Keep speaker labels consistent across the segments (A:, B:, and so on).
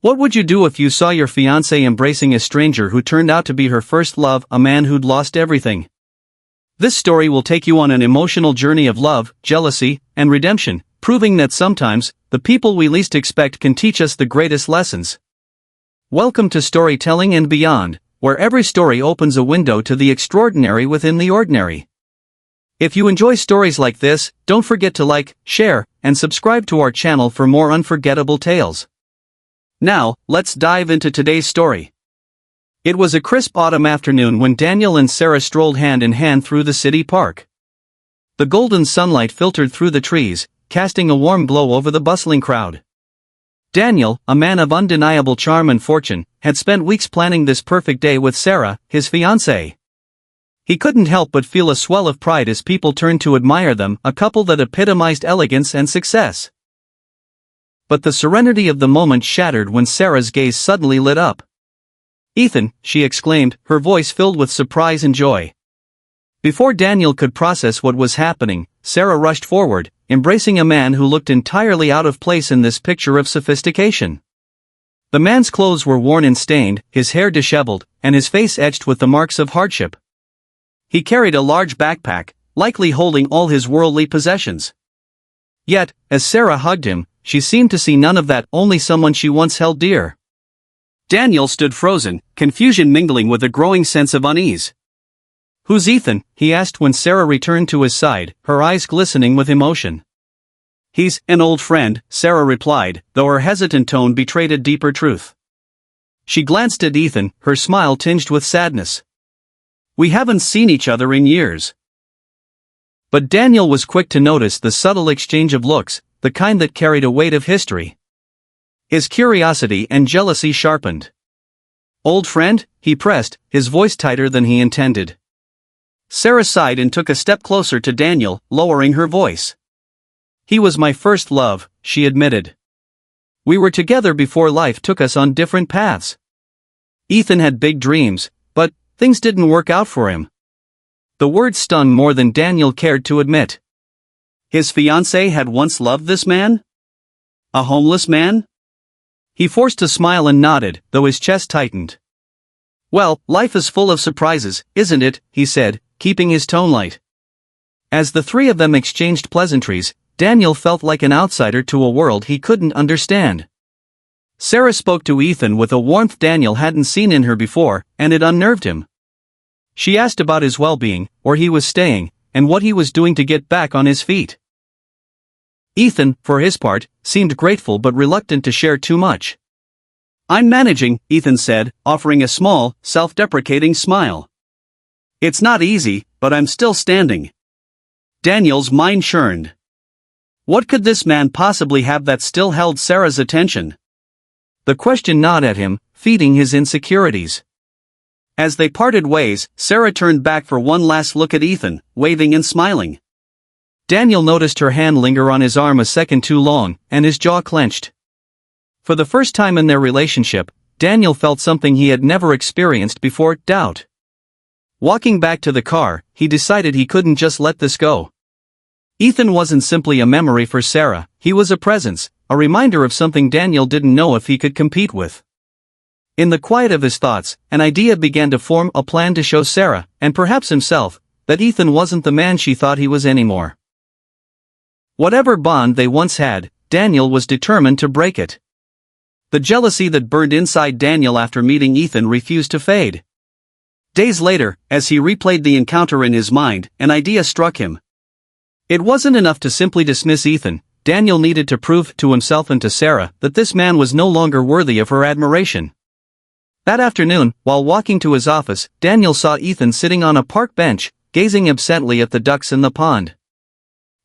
A: What would you do if you saw your fiancé embracing a stranger who turned out to be her first love, a man who'd lost everything? This story will take you on an emotional journey of love, jealousy, and redemption, proving that sometimes, the people we least expect can teach us the greatest lessons. Welcome to Storytelling and Beyond, where every story opens a window to the extraordinary within the ordinary. If you enjoy stories like this, don't forget to like, share, and subscribe to our channel for more unforgettable tales. Now, let's dive into today's story. It was a crisp autumn afternoon when Daniel and Sarah strolled hand in hand through the city park. The golden sunlight filtered through the trees, casting a warm glow over the bustling crowd. Daniel, a man of undeniable charm and fortune, had spent weeks planning this perfect day with Sarah, his fiancée. He couldn't help but feel a swell of pride as people turned to admire them, a couple that epitomized elegance and success. But the serenity of the moment shattered when Sarah's gaze suddenly lit up. "Ethan," she exclaimed, her voice filled with surprise and joy. Before Daniel could process what was happening, Sarah rushed forward, embracing a man who looked entirely out of place in this picture of sophistication. The man's clothes were worn and stained, his hair disheveled, and his face etched with the marks of hardship. He carried a large backpack, likely holding all his worldly possessions. Yet, as Sarah hugged him, she seemed to see none of that, only someone she once held dear. Daniel stood frozen, confusion mingling with a growing sense of unease. "Who's Ethan?" he asked when Sarah returned to his side, her eyes glistening with emotion. "He's an old friend," Sarah replied, though her hesitant tone betrayed a deeper truth. She glanced at Ethan, her smile tinged with sadness. "We haven't seen each other in years." But Daniel was quick to notice the subtle exchange of looks, the kind that carried a weight of history. His curiosity and jealousy sharpened. "Old friend?" he pressed, his voice tighter than he intended. Sarah sighed and took a step closer to Daniel, lowering her voice. "He was my first love," she admitted. "We were together before life took us on different paths. Ethan had big dreams, but things didn't work out for him." The words stung more than Daniel cared to admit. His fiancée had once loved this man? A homeless man? He forced a smile and nodded, though his chest tightened. "Well, life is full of surprises, isn't it?" he said, keeping his tone light. As the three of them exchanged pleasantries, Daniel felt like an outsider to a world he couldn't understand. Sarah spoke to Ethan with a warmth Daniel hadn't seen in her before, and it unnerved him. She asked about his well-being, where he was staying, and what he was doing to get back on his feet. Ethan, for his part, seemed grateful but reluctant to share too much. "I'm managing," Ethan said, offering a small, self-deprecating smile. "It's not easy, but I'm still standing." Daniel's mind churned. What could this man possibly have that still held Sarah's attention? The question gnawed at him, feeding his insecurities. As they parted ways, Sarah turned back for one last look at Ethan, waving and smiling. Daniel noticed her hand linger on his arm a second too long, and his jaw clenched. For the first time in their relationship, Daniel felt something he had never experienced before: doubt. Walking back to the car, he decided he couldn't just let this go. Ethan wasn't simply a memory for Sarah, he was a presence, a reminder of something Daniel didn't know if he could compete with. In the quiet of his thoughts, an idea began to form, a plan to show Sarah, and perhaps himself, that Ethan wasn't the man she thought he was anymore. Whatever bond they once had, Daniel was determined to break it. The jealousy that burned inside Daniel after meeting Ethan refused to fade. Days later, as he replayed the encounter in his mind, an idea struck him. It wasn't enough to simply dismiss Ethan. Daniel needed to prove to himself and to Sarah that this man was no longer worthy of her admiration. That afternoon, while walking to his office, Daniel saw Ethan sitting on a park bench, gazing absently at the ducks in the pond.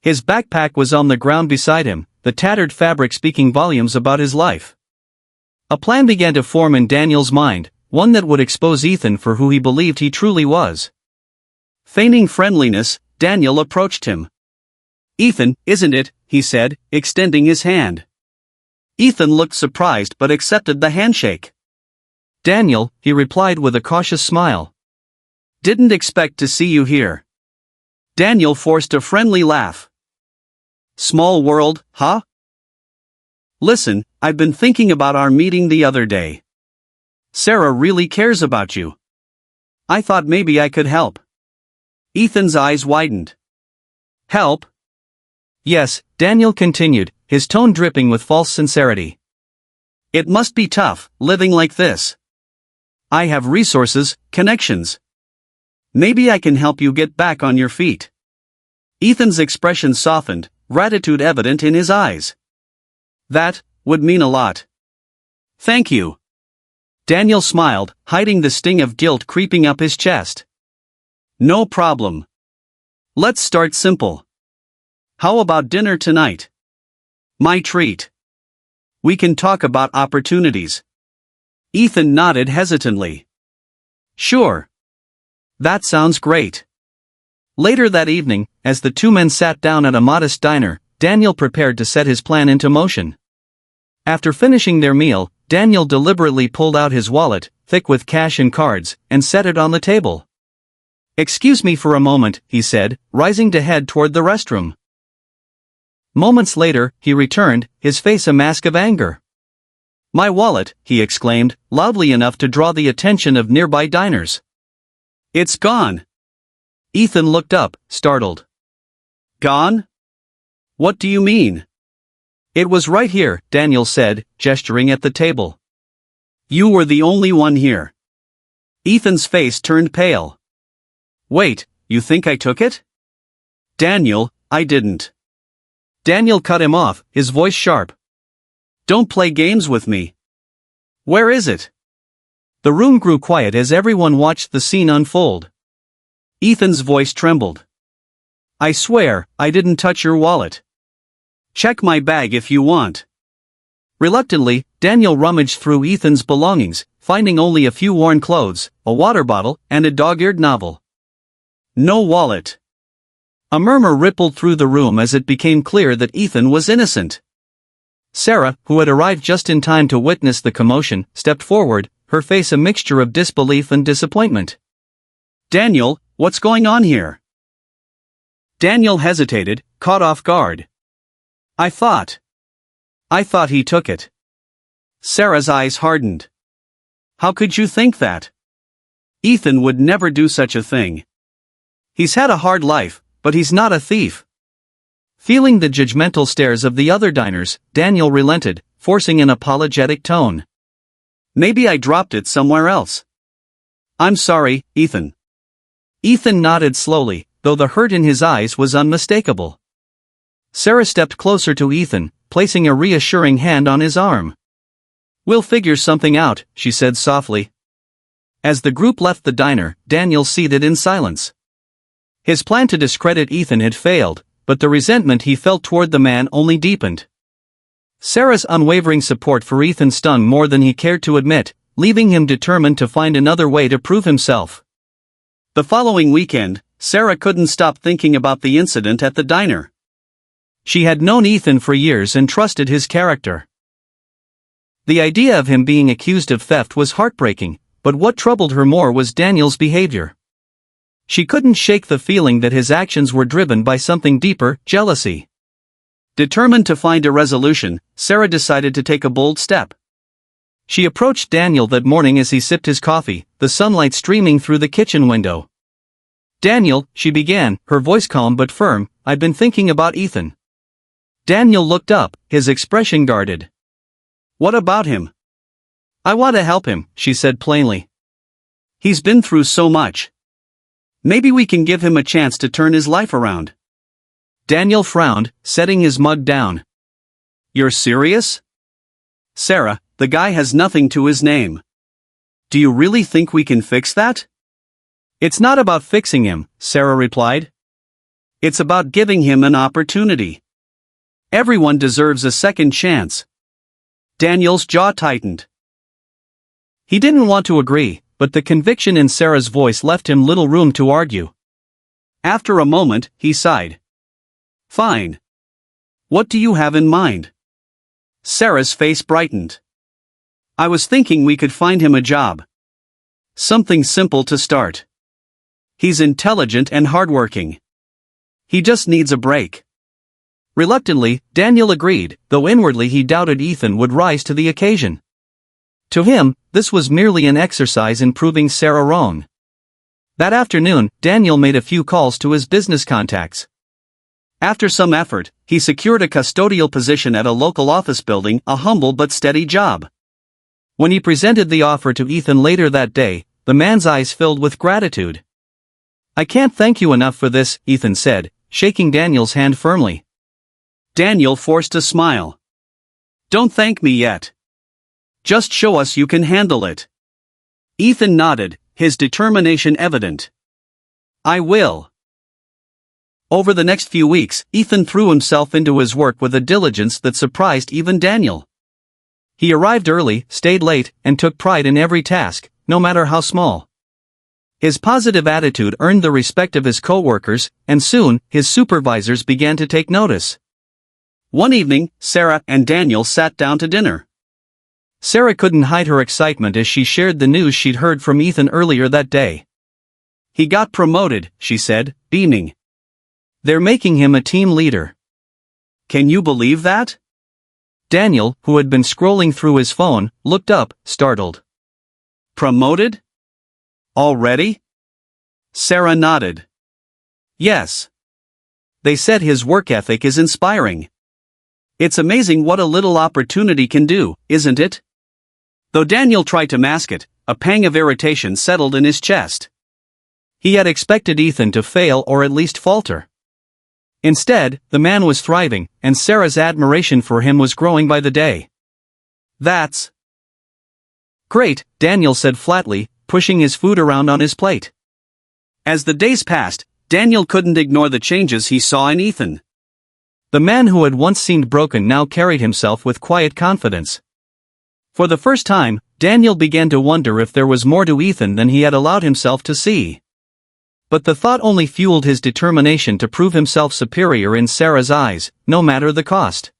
A: His backpack was on the ground beside him, the tattered fabric speaking volumes about his life. A plan began to form in Daniel's mind, one that would expose Ethan for who he believed he truly was. Feigning friendliness, Daniel approached him. "Ethan, isn't it?" he said, extending his hand. Ethan looked surprised but accepted the handshake. "Daniel," he replied with a cautious smile. "Didn't expect to see you here." Daniel forced a friendly laugh. "Small world, huh?" Listen, I've been thinking about our meeting the other day. Sarah really cares about you. I thought maybe I could help. Ethan's eyes widened. Help? Yes, Daniel continued, his tone dripping with false sincerity. It must be tough, living like this. I have resources, connections. Maybe I can help you get back on your feet. Ethan's expression softened, gratitude evident in his eyes. That would mean a lot. Thank you. Daniel smiled, hiding the sting of guilt creeping up his chest. No problem. Let's start simple. How about dinner tonight? My treat. We can talk about opportunities. Ethan nodded hesitantly. Sure. That sounds great. Later that evening, as the two men sat down at a modest diner, Daniel prepared to set his plan into motion. After finishing their meal, Daniel deliberately pulled out his wallet, thick with cash and cards, and set it on the table. Excuse me for a moment, he said, rising to head toward the restroom. Moments later, he returned, his face a mask of anger. My wallet, he exclaimed, loudly enough to draw the attention of nearby diners. It's gone. Ethan looked up, startled. Gone? What do you mean? It was right here, Daniel said, gesturing at the table. You were the only one here. Ethan's face turned pale. Wait, you think I took it? Daniel, I didn't. Daniel cut him off, his voice sharp. Don't play games with me. Where is it? The room grew quiet as everyone watched the scene unfold. Ethan's voice trembled. I swear, I didn't touch your wallet. Check my bag if you want. Reluctantly, Daniel rummaged through Ethan's belongings, finding only a few worn clothes, a water bottle, and a dog-eared novel. No wallet. A murmur rippled through the room as it became clear that Ethan was innocent. Sarah, who had arrived just in time to witness the commotion, stepped forward, her face a mixture of disbelief and disappointment. Daniel, what's going on here? Daniel hesitated, caught off guard. I thought he took it. Sarah's eyes hardened. How could you think that? Ethan would never do such a thing. He's had a hard life, but he's not a thief. Feeling the judgmental stares of the other diners, Daniel relented, forcing an apologetic tone. Maybe I dropped it somewhere else. I'm sorry, Ethan. Ethan nodded slowly, though the hurt in his eyes was unmistakable. Sarah stepped closer to Ethan, placing a reassuring hand on his arm. We'll figure something out, she said softly. As the group left the diner, Daniel seated in silence. His plan to discredit Ethan had failed, but the resentment he felt toward the man only deepened. Sarah's unwavering support for Ethan stung more than he cared to admit, leaving him determined to find another way to prove himself. The following weekend, Sarah couldn't stop thinking about the incident at the diner. She had known Ethan for years and trusted his character. The idea of him being accused of theft was heartbreaking, but what troubled her more was Daniel's behavior. She couldn't shake the feeling that his actions were driven by something deeper, jealousy. Determined to find a resolution, Sarah decided to take a bold step. She approached Daniel that morning as he sipped his coffee, the sunlight streaming through the kitchen window. Daniel, she began, her voice calm but firm, I've been thinking about Ethan. Daniel looked up, his expression guarded. What about him? I want to help him, she said plainly. He's been through so much. Maybe we can give him a chance to turn his life around. Daniel frowned, setting his mug down. You're serious? Sarah, the guy has nothing to his name. Do you really think we can fix that? It's not about fixing him, Sarah replied. It's about giving him an opportunity. Everyone deserves a second chance. Daniel's jaw tightened. He didn't want to agree, but the conviction in Sarah's voice left him little room to argue. After a moment, he sighed. Fine. What do you have in mind? Sarah's face brightened. I was thinking we could find him a job. Something simple to start. He's intelligent and hardworking. He just needs a break. Reluctantly, Daniel agreed, though inwardly he doubted Ethan would rise to the occasion. To him, this was merely an exercise in proving Sarah wrong. That afternoon, Daniel made a few calls to his business contacts. After some effort, he secured a custodial position at a local office building, a humble but steady job. When he presented the offer to Ethan later that day, the man's eyes filled with gratitude. "I can't thank you enough for this," Ethan said, shaking Daniel's hand firmly. Daniel forced a smile. "Don't thank me yet. Just show us you can handle it." Ethan nodded, his determination evident. "I will." Over the next few weeks, Ethan threw himself into his work with a diligence that surprised even Daniel. He arrived early, stayed late, and took pride in every task, no matter how small. His positive attitude earned the respect of his co-workers, and soon, his supervisors began to take notice. One evening, Sarah and Daniel sat down to dinner. Sarah couldn't hide her excitement as she shared the news she'd heard from Ethan earlier that day. "He got promoted," she said, beaming. "They're making him a team leader." "Can you believe that?" Daniel, who had been scrolling through his phone, looked up, startled. "Promoted? Already?" Sarah nodded. "Yes. They said his work ethic is inspiring. It's amazing what a little opportunity can do, isn't it?" Though Daniel tried to mask it, a pang of irritation settled in his chest. He had expected Ethan to fail or at least falter. Instead, the man was thriving, and Sarah's admiration for him was growing by the day. "That's great," Daniel said flatly, pushing his food around on his plate. As the days passed, Daniel couldn't ignore the changes he saw in Ethan. The man who had once seemed broken now carried himself with quiet confidence. For the first time, Daniel began to wonder if there was more to Ethan than he had allowed himself to see. But the thought only fueled his determination to prove himself superior in Sarah's eyes, no matter the cost.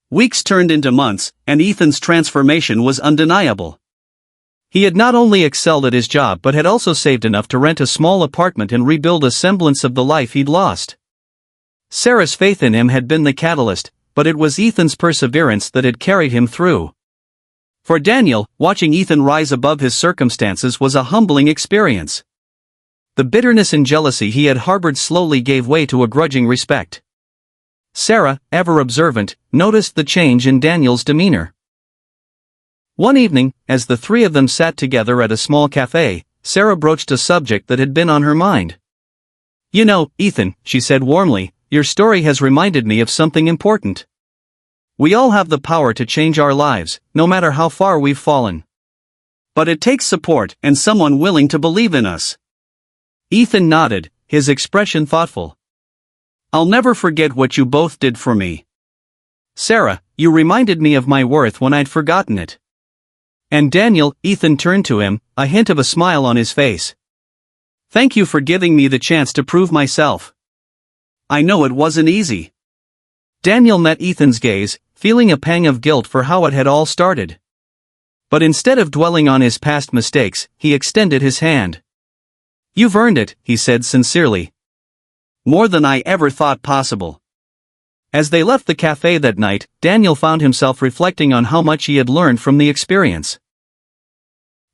A: Weeks turned into months, and Ethan's transformation was undeniable. He had not only excelled at his job but had also saved enough to rent a small apartment and rebuild a semblance of the life he'd lost. Sarah's faith in him had been the catalyst, but it was Ethan's perseverance that had carried him through. For Daniel, watching Ethan rise above his circumstances was a humbling experience. The bitterness and jealousy he had harbored slowly gave way to a grudging respect. Sarah, ever observant, noticed the change in Daniel's demeanor. One evening, as the three of them sat together at a small cafe, Sarah broached a subject that had been on her mind. "You know, Ethan," she said warmly, "your story has reminded me of something important. We all have the power to change our lives, no matter how far we've fallen. But it takes support and someone willing to believe in us." Ethan nodded, his expression thoughtful. "I'll never forget what you both did for me. Sarah, you reminded me of my worth when I'd forgotten it. And Daniel," Ethan turned to him, a hint of a smile on his face. "Thank you for giving me the chance to prove myself. I know it wasn't easy." Daniel met Ethan's gaze, feeling a pang of guilt for how it had all started. But instead of dwelling on his past mistakes, he extended his hand. "You've earned it," he said sincerely. "More than I ever thought possible." As they left the cafe that night, Daniel found himself reflecting on how much he had learned from the experience.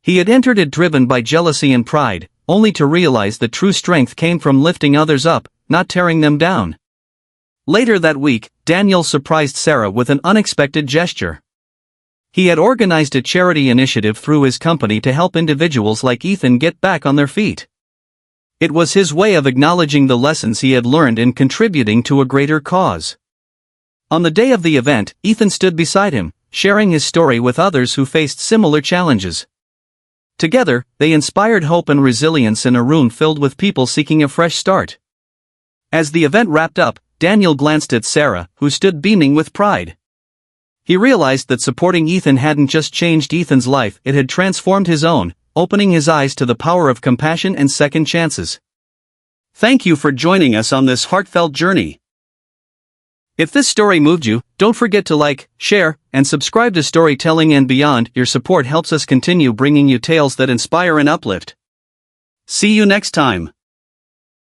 A: He had entered it driven by jealousy and pride, only to realize that true strength came from lifting others up, not tearing them down. Later that week, Daniel surprised Sarah with an unexpected gesture. He had organized a charity initiative through his company to help individuals like Ethan get back on their feet. It was his way of acknowledging the lessons he had learned and contributing to a greater cause. On the day of the event, Ethan stood beside him, sharing his story with others who faced similar challenges. Together, they inspired hope and resilience in a room filled with people seeking a fresh start. As the event wrapped up, Daniel glanced at Sarah, who stood beaming with pride. He realized that supporting Ethan hadn't just changed Ethan's life, it had transformed his own, opening his eyes to the power of compassion and second chances. Thank you for joining us on this heartfelt journey. If this story moved you, don't forget to like, share, and subscribe to Storytelling and Beyond. Your support helps us continue bringing you tales that inspire and uplift. See you next time.